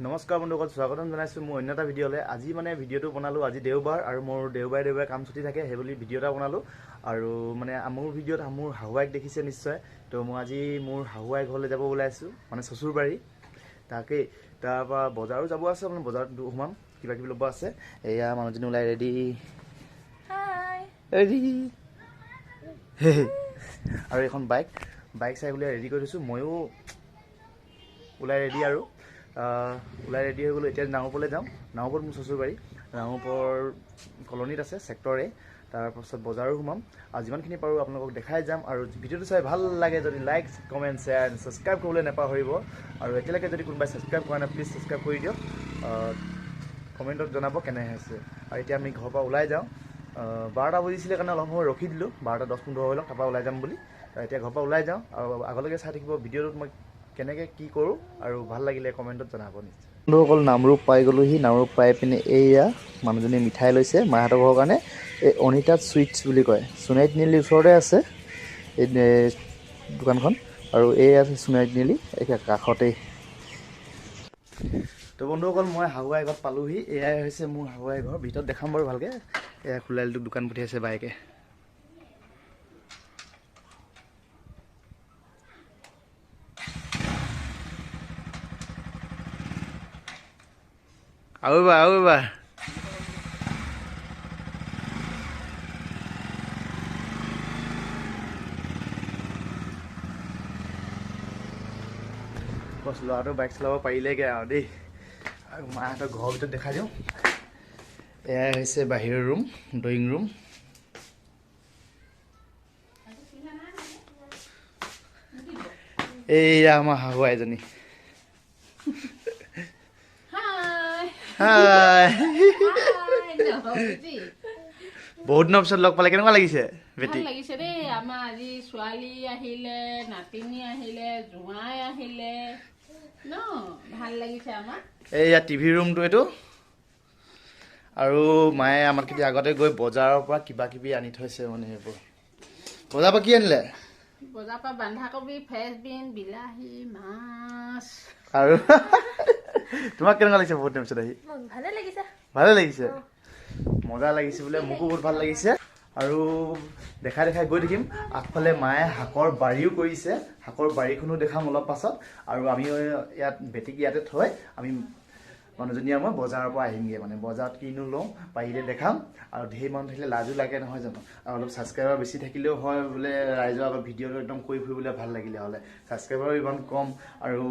নমস্কাৰ বন্ধুসকল, স্বাগতম জনাইছোঁ মোৰ অন্য এটা ভিডিঅ'লৈ। আজি মানে ভিডিঅ'টো বনালোঁ, আজি দেওবাৰ আৰু মোৰ দেওবাৰে কাম ছুটি থাকে, সেইবুলি ভিডিঅ' এটা বনালোঁ। আৰু মানে মোৰ ভিডিঅ'ত মোৰ শাহুৱাইক দেখিছে নিশ্চয়, তো মই আজি মোৰ শাহুৱাই ঘৰলৈ যাব ওলাইছোঁ, মানে শ্বশুৰবাৰী। তাকেই তাৰপৰা বজাৰো যাব আছে, মানে বজাৰত সোমাম, কিবা কিবি ল'ব আছে। এয়া মানুহজনী ওলাই ৰেডি ৰেডি আৰু এখন বাইক চাই ওলাই ৰেডি কৰি থৈছোঁ। ময়ো ওলাই ৰেডি আৰু ওলাই ৰেডি হৈ গ'লোঁ। এতিয়া নাওপলৈ যাওঁ। নাওপত মোৰ শ্বশুৰবাৰী, নাওপৰ কলনীত আছে, ছেক্টৰ এ। তাৰপাছত বজাৰো সোমাম আৰু যিমানখিনি পাৰোঁ আপোনালোকক দেখাই যাম। আৰু ভিডিঅ'টো চাই ভাল লাগে যদি লাইক, কমেণ্ট, শ্বেয়াৰ, ছাবস্ক্ৰাইব কৰিবলৈ নাপাহৰিব। আৰু এতিয়ালৈকে যদি কোনোবাই ছাবস্ক্ৰাইব কৰা নাই প্লিজ ছাবস্ক্ৰাইব কৰি দিয়ক, কমেণ্টত জনাব কেনে হৈছে। আৰু এতিয়া আমি ঘৰৰ পৰা ওলাই যাওঁ। 12টা বজিছিলে কাৰণে অলপ সময় ৰখি দিলোঁ, 12টা 10-15 হৈ লওক, তাৰপৰা ওলাই যাম বুলি। এতিয়া ঘৰৰ পৰা ওলাই যাওঁ আৰু আগলৈকে চাই থাকিব ভিডিঅ'টোত মই কেনেকৈ কি কৰোঁ, আৰু ভাল লাগিলে কমেণ্টত জনাব নিশ্চয়। বন্ধুসকল, নামৰূপ পাই গ'লোহি। নামৰূপ পাই পিনে এইয়া মানুহজনী মিঠাই লৈছে মাহঁতৰ ঘৰৰ কাৰণে। এই অনিতা চুইটছ বুলি কয়, সোণাৰী তিনিআলিৰ ওচৰতে আছে এই দোকানখন। আৰু এই আছে সোণাৰী তিনিআলি একে কাষতেই। তো বন্ধুসকল, মই শাহুৱাই ঘৰত পালোহি। এয়াই হৈছে মোৰ শাহুৱাই ঘৰ, ভিতৰত দেখাম বাৰু ভালকৈ। এয়া খোলালিটোক দোকান পঠিয়াইছে বাইকে। আৰু এবাৰ বছ ল'ৰাটো বাইক চলাব পাৰিলেগৈ আৰু দেই। আৰু মাহঁতৰ ঘৰৰ ভিতৰত দেখাই দিওঁ। এয়াই হৈছে বাহিৰৰ ৰুম, ড্ৰয়িং ৰুম। এইয়া আমাৰ শাহু আইজনী। বহুত দিনৰ পিছত লগ পালে, কেনেকুৱা লাগিছে বেটি? ভাল লাগিছে দেই। আমাৰ আজি ছোৱালী আহিলে, নাতিনী আহিলে, জোঁৱাই আহিলে ন, ভাল লাগিছে আমাৰ। এইয়া টিভি ৰুমটো এইটো। আৰু মায়ে আমাতকৈ আগতে গৈ বজাৰৰ পৰা কিবা কিবি আনি থৈছে, মানে সেইবোৰ। বজাৰৰ পৰা কি আনিলে? বজাৰৰ পৰা বন্ধাকবি, ফ্ৰেঞ্চবিন, বিলাহী, মাছ। আৰু তোমাক কেনেকুৱা লাগিছে বহুত দিনৰ পিছত আহি? ভালে লাগিছে, মজা লাগিছে বোলে। মোকো বহুত ভাল লাগিছে। আৰু দেখাই গৈ থাকিম। আগফালে মায়ে শাকৰ বাৰীও কৰিছে, শাকৰ বাৰীখনো দেখাম অলপ পাছত। আৰু আমি ইয়াত বেটিক ইয়াতে থৈ আমি মানুহজনী মই বজাৰৰ পৰা আহিমগৈ। মানে বজাৰত কিনো লওঁ পাৰিলে দেখাম। আৰু ঢেৰ মানুহ থাকিলে লাজো লাগে নহয় জানো। আৰু অলপ ছাবস্ক্ৰাইবাৰ বেছি থাকিলেও হয় বোলে, ৰাইজৰ আগত ভিডিঅ'টো একদম কৰি ফুৰিবলৈ ভাল লাগিলে হ'লে। ছাবস্ক্ৰাইবাৰো ইমান কম, আৰু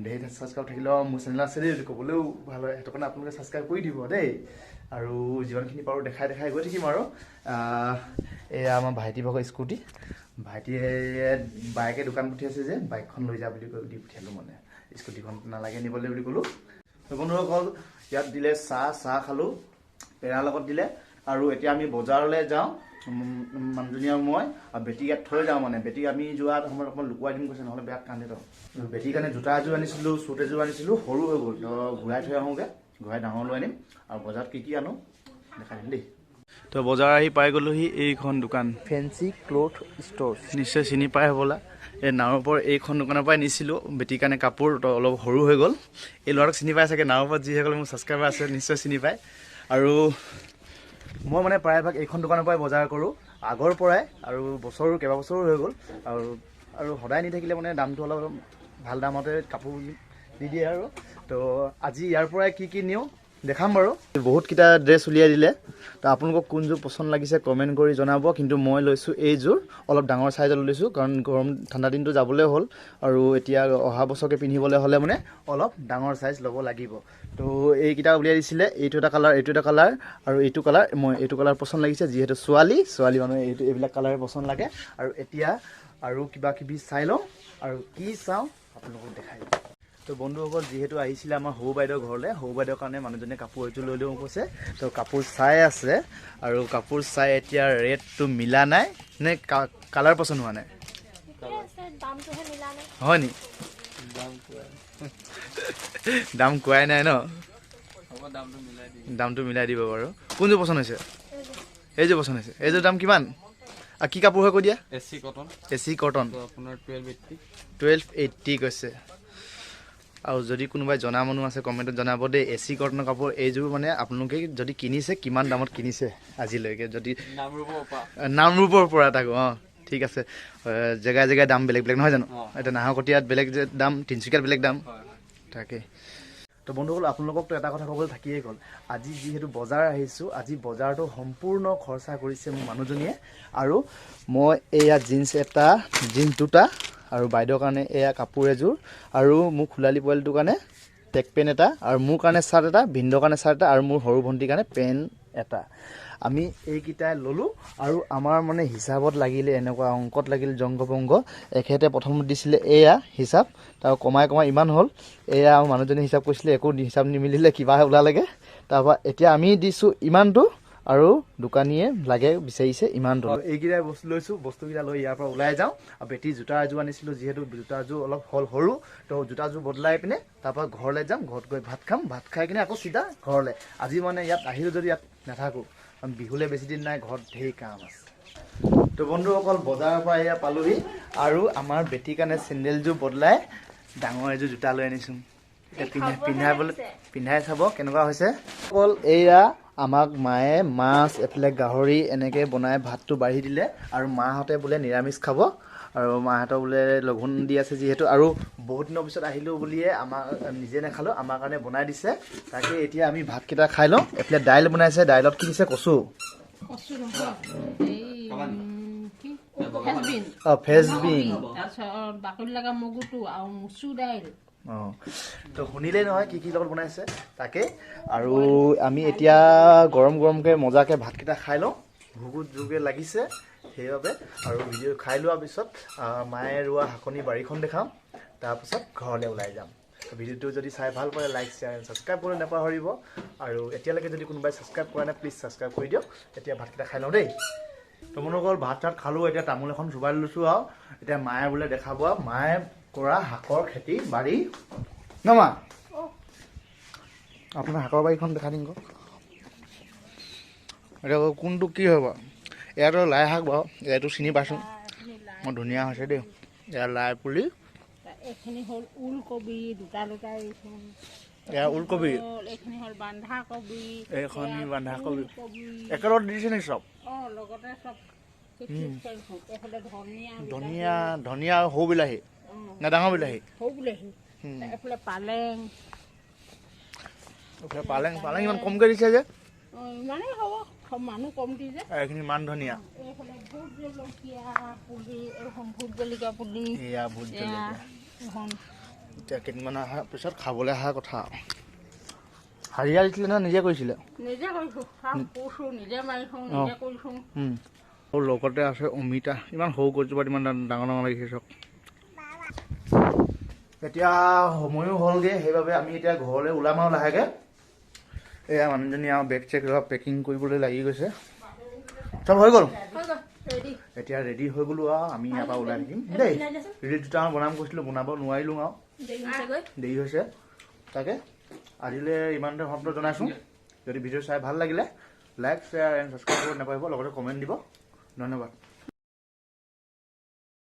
ঢেৰ ছাবস্ক্ৰাইব থাকিলেও মোৰ চেনেল আছে দেই ক'বলৈও ভাল হয়। সেইটো কাৰণে আপোনালোকে ছাবস্ক্ৰাইব কৰি দিব দেই। আৰু যিমানখিনি পাৰোঁ দেখাই গৈ থাকিম। আৰু এয়া আমাৰ ভাইটি ভাগৰ স্কুটি। ভাইটিয়ে বাইকে দোকান পঠিয়াইছে যে, বাইকখন লৈ যা বুলি কৈ দি পঠিয়ালোঁ। মানে স্কুটিখন নালাগে নিবলৈ বুলি ক'লোঁ। বন্ধুসকল, ইয়াত দিলে চাহ খালোঁ, পেৰাৰ লগত দিলে। আৰু এতিয়া আমি বজাৰলৈ যাওঁ, মানুহজনী আৰু মই। আৰু বেটিক ইয়াত থৈ যাওঁ, মানে বেটিক আমি যোৱাৰ সময়ত অকণমান লুকুৱাই দিম কৈছে, নহ'লে বেয়া কান্দে। বেটিৰ কাৰণে জোতা এযোৰ আনিছিলোঁ, চুট এযোৰ আনিছিলোঁ, সৰু হৈ গ'ল, তো ঘূৰাই থৈ আহোঁগৈ। ঘূৰাই ডাঙৰ লৈ আনিম। আৰু বজাৰত কি আনো দেখাই দিম দেই। তো বজাৰ আহি পাই গ'লোহি। এইখন দোকান ফেঞ্চি ক্লথ ষ্ট'ৰ, নিশ্চয় চিনি পাই হ'বলা। এই নাওৰপৰ এইখন দোকানৰ পৰাই নিছিলোঁ বেটিৰ কাৰণে কাপোৰ, তো অলপ সৰু হৈ গ'ল। এই ল'ৰাটোক চিনি পাই চাগে, নাওৰপৰত যিসকলে মোৰ ছাবস্ক্ৰাইবাৰ আছে নিশ্চয় চিনি পায়। আৰু মই মানে প্ৰায়ভাগ এইখন দোকানৰ পৰাই বজাৰ কৰোঁ আগৰ পৰাই, আৰু কেইবাবছৰো হৈ গ'ল। আৰু সদায় নি থাকিলে মানে দামটো অলপ ভাল দামতে কাপোৰ দি দিয়ে। আৰু তো আজি ইয়াৰ পৰাই কি নিওঁ দেখাম বাৰু। বহুতকেইটা ড্ৰেছ উলিয়াই দিলে, তো আপোনালোকক কোনযোৰ পচন্দ লাগিছে কমেণ্ট কৰি জনাব। কিন্তু মই লৈছোঁ এইযোৰ, অলপ ডাঙৰ চাইজত লৈছোঁ, কাৰণ ঠাণ্ডা দিনটো যাবলৈ হ'ল। আৰু এতিয়া অহা বছৰকৈ পিন্ধিবলৈ হ'লে মানে অলপ ডাঙৰ চাইজ ল'ব লাগিব। তো এইকেইটা উলিয়াই দিছিলে, এইটো এটা কালাৰ, এইটো এটা কালাৰ, আৰু এইটো কালাৰ। মই এইটো কালাৰ পচন্দ লাগিছে, যিহেতু ছোৱালী মানুহে এইবিলাক কালাৰে পচন্দ লাগে। আৰু এতিয়া আৰু কিবা কিবি চাই লওঁ, আৰু কি চাওঁ আপোনালোকক দেখাই দিওঁ। তো বন্ধুসকল, যিহেতু আহিছিলে আমাৰ সৰু বাইদেউৰ ঘৰলৈ, সৰু বাইদেউৰ কাৰণে মানুহজনে কাপোৰ এযোৰ লৈ লওঁ কৈছে। তো কাপোৰ চাই আছে, আৰু কাপোৰ চাই এতিয়া ৰেটটো মিলা নাই নে কালাৰ পচন্দ হোৱা নাই? হয় নি? দাম কোৱাই নাই ন? দামটো মিলাই দিব বাৰু। কোনযোৰ পচন্দ হৈছে? এইযোৰ পচন্দ হৈছে। এইযোৰ দাম কিমান? আৰু কি কাপোৰ হয় কৈ দিয়া? AC cotton. আপোনাৰ 1280 কৈছে। আৰু যদি কোনোবাই জনা মানুহ আছে কমেণ্টত জনাব দেই এচি কটনৰ কাপোৰ এইযোৰ মানে আপোনালোকে যদি কিনিছে কিমান দামত কিনিছে আজিলৈকে যদি নামৰূপৰ পৰা থাকো ঠিক আছে জেগাই জেগাই দাম বেলেগ বেলেগ নহয় জানো এতিয়া নাহৰকটীয়াত বেলেগ দাম তিনিচুকীয়াত বেলেগ দাম তাকে তো বন্ধুসকল আপোনালোককতো এটা কথা ক'বলৈ থাকিয়েই গ'ল আজি যিহেতু বজাৰ আহিছোঁ আজি বজাৰটো সম্পূৰ্ণ খৰচা কৰিছে মোৰ মানুহজনীয়ে আৰু মই এয়া জিন্স দুটা আৰু বাইদেউৰ কাৰণে এয়া কাপোৰ এযোৰ আৰু মোৰ খোলালি পোৱালিটোৰ কাৰণে টেক পেণ্ট এটা আৰু মোৰ কাৰণে চাৰ্ট এটা ভিন্দৰ কাৰণে চাৰ্ট এটা আৰু মোৰ সৰু ভণ্টিৰ কাৰণে পেণ্ট এটা আমি এইকেইটাই ল'লোঁ আৰু আমাৰ মানে হিচাপত লাগিলে এনেকুৱা অংকত লাগিল জংগ পংগ এখেতে প্ৰথমত দিছিলে এয়া হিচাপ তাৰ কমাই ইমান হ'ল এয়া আমাৰ মানুহজনে হিচাপ কৰিছিলে একো হিচাপ নিমিলিলে কিবা ওলালেগে তাৰপৰা এতিয়া আমি দিছোঁ ইমানটো আৰু দোকানীয়ে লাগে বিচাৰিছে ইমানটো এইকেইটাই বস্তু লৈছোঁ বস্তুকেইটা লৈ ইয়াৰ পৰা ওলাই যাওঁ আৰু বেটি জোতা এযোৰ আনিছিলোঁ যিহেতু জোতাযোৰ অলপ সৰু তো জোতাযোৰ বদলাই পিনে তাৰপৰা ঘৰলৈ যাম ঘৰত গৈ ভাত খাম ভাত খাই কিনে আকৌ চিধা ঘৰলৈ আজি মানে ইয়াত আহিলোঁ যদি ইয়াত নাথাকোঁ বিহুলৈ বেছি দিন নাই ঘৰত ঢেৰ কাম আছে তো বন্ধুসকল বজাৰৰ পৰা এয়া পালোহি আৰু আমাৰ বেটিৰ কাৰণে চেণ্ডেলযোৰ বদলাই ডাঙৰ এযোৰ জোতা লৈ আনিছোঁ এতিয়া পিন্ধাই চাব কেনেকুৱা হৈছে অকল এয়া আমাক মায়ে মাছ এফালে গাহৰি এনেকৈ বনাই ভাতটো বাঢ়ি দিলে আৰু মাহঁতে বোলে নিৰামিষ খাব আৰু মাহঁতৰ বোলে লঘোণ দি আছে যিহেতু আৰু বহুত দিনৰ পিছত আহিলোঁ বুলিয়ে আমাৰ নিজে নাখালোঁ আমাৰ কাৰণে বনাই দিছে তাকে এতিয়া আমি ভাতকেইটা খাই লওঁ এফালে দাইল বনাইছে দাইলত কি দিছে কচু ফেচবিন বাকলি লগা মগুটো আৰু মচুৰ দাইল তো শুনিলেই নহয় কি কি লগত বনাইছে তাকে আৰু আমি এতিয়া গৰমকৈ মজাকৈ ভাতকেইটা খাই লওঁ ভোকত জোৰকৈ লাগিছে সেইবাবে আৰু ভিডিঅ' খাই লোৱাৰ পিছত মায়ে ৰোৱা শাকনি বাৰীখন দেখাম তাৰপিছত ঘৰলৈ ওলাই যাম ভিডিঅ'টো যদি চাই ভাল পায় লাইক শ্বেয়াৰ এণ্ড ছাবস্ক্ৰাইব কৰিবলৈ নাপাহৰিব আৰু এতিয়ালৈকে যদি কোনোবাই ছাবস্ক্ৰাইব কৰা নাই প্লিজ ছাবস্ক্ৰাইব কৰি দিয়ক এতিয়া ভাতকেইটা খাই লওঁ দেই তো মনোগল ভাত চাত খালোঁ এতিয়া তামোল এখন চুবাই লৈছোঁ আৰু এতিয়া মায়ে বোলে দেখাব মায়ে কৰা শাকৰ খেতি বাৰী নমা আপোনাৰ শাকৰ বাৰীখন দেখা দিম এতিয়া কোনটো কি হ'ব ইয়াতো লাই শাক বাৰু এইটো চিনি পাইছোঁ মই ধুনীয়া হৈছে দেই ইয়াৰ লাই পুলি এইখিনি হ'ল ওলকবি দুটা এয়া ওলকবি এইখিনি হ'ল বন্ধাকবি এইখন বন্ধাকবি একেলগত দিছে নি চব লগতে চব ধনিয়া ধনিয়া আৰু সৰু বিলাহী নে ডাঙৰ বিলাহী এইফালে পালেং পালেং ইমান কমকৈ দিছে যে ইমানেই হ'ব মানুহ কম দি যে এইখিনি মান ধনিয়া এইফালে ভোট জলকীয়া পুলি এইখন ভোট জলকীয়া পুলি এয়া ভোট জলকীয়া এইখন এতিয়া কেইদিনমান অহাৰ পিছত খাবলৈ অহা কথা হাৰিয়া দিছিলে নে নিজে কৰিছিলে নিজে কৰিছোঁ নিজে মাৰিছোঁ নিজে কৰিছোঁ আৰু লগতে আছে অমিতা ইমান সৰু গছজোপাত ইমান ডাঙৰ ডাঙৰ লাগিছে চব এতিয়া সময়ো হ'লগৈ সেইবাবে আমি এতিয়া ঘৰলৈ ওলাম আৰু লাহেকৈ এয়া মানুহজনী আৰু বেগ চেগ পেকিং কৰিবলৈ লাগি গৈছে চব হৈ গ'ল এতিয়া ৰেডি হৈ গ'লো আৰু আমি ইয়াৰ পৰা ওলাই থাকিম দেই ৰেডি দুটা বনাম কৈছিলোঁ বনাব নোৱাৰিলোঁ আৰু দেৰি হৈছে তাকে আজিলৈ ইমানতে সমাপ্ত জনাইছোঁ যদি ভিডিঅ' চাই ভাল লাগিলে লাইক শ্বেয়াৰ এণ্ড ছাবস্ক্ৰাইব কৰিব নাপাহৰিব লগতে কমেণ্ট দিব ধন্যবাদ